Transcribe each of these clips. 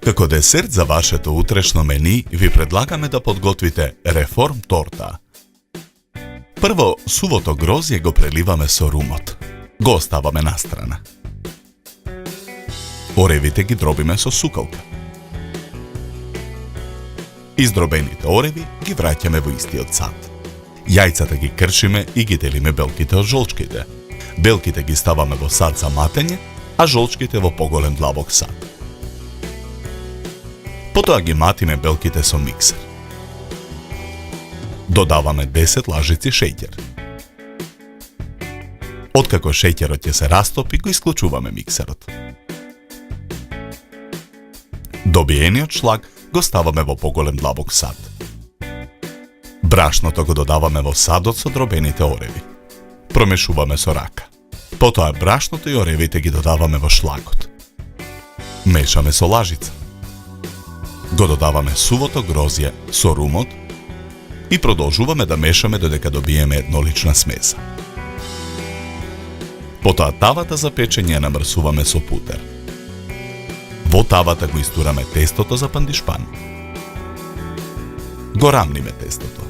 Како десерт за вашето утрешно мени, ви предлагаме да подготвите реформ торта. Прво, сувото грозје го преливаме со румот. Го оставаме настрана. Оревите ги дробиме со сукалка. Издробените ореви ги враќаме во истиот сад. Јајцата ги кршиме и ги делиме белките од жолчките. Белките ги ставаме во сад за матење, а жолчките во поголем длабок сад. Потоа ги матиме белките со миксер. Додаваме 10 лажици шеќер. Откако шеќерот ќе се растопи, го исклучуваме миксерот. Добиениот шлаг го ставаме во поголем длабок сад. Брашното го додаваме во садот со дробените ореви. Промешуваме со рака. Потоа брашното и оревите ги додаваме во шлагот. Мешаме со лажица. Го додаваме сувото грозје со румот и продолжуваме да мешаме додека добиеме еднолична смеса. Потоа тавата за печење ја намрсуваме со путер. Во тавата го истураме тестото за пандишпан. Го рамниме тестото.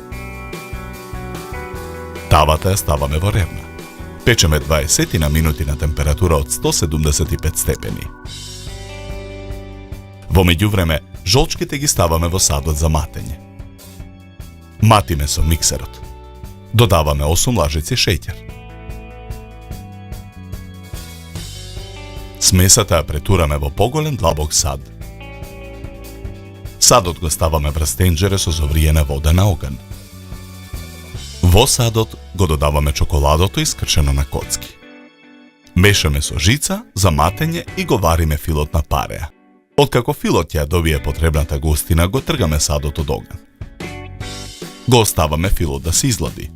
Тавата ја ставаме во ревна. Печеме 20 на минути на температура од 175 степени. Во меѓувреме, жолчките ги ставаме во садот за матење. Матиме со миксерот. Додаваме 8 лажици шеќер. Смесата ја претураме во поголем длабок сад. Садот го ставаме врз тенџере со зовриена вода на оган. Во садот го додаваме чоколадото искршено на коцки. Мешаме со жица за матење и го вариме филот на пареа. Откако филот ја добие потребната густина, го тргаме садот од оган. Го оставаме филот да се излади.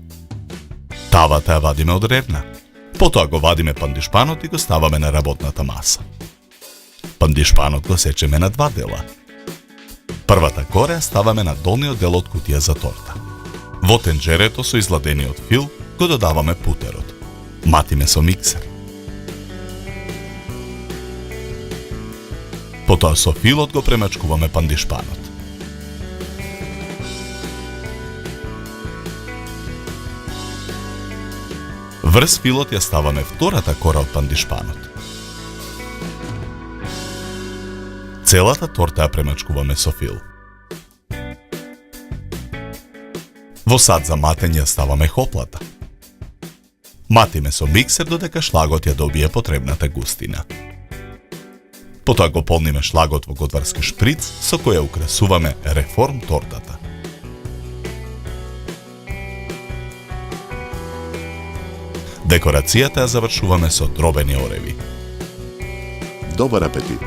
Тавата ја вадиме од ревна. Потоа го вадиме пандишпанот и го ставаме на работната маса. Пандишпанот го сечеме на 2 дела. Првата кора ја ставаме на долниот дел од кутија за торта. Во тенџерето со изладениот фил го додаваме путерот. Матиме со миксер. Потоа со филот го премачкуваме пандишпанот. Врз филот ја ставаме втората кора од пандишпанот. Целата торта ја премачкуваме со фил. Во сад за матење ја ставаме хоплата. Матиме со миксер додека шлагот ја добие потребната густина. Потоа го полниме шлагот во готварски шприц со која украсуваме реформ тортата. Декорацијата ја завршуваме со дробени ореви. Добар апетит!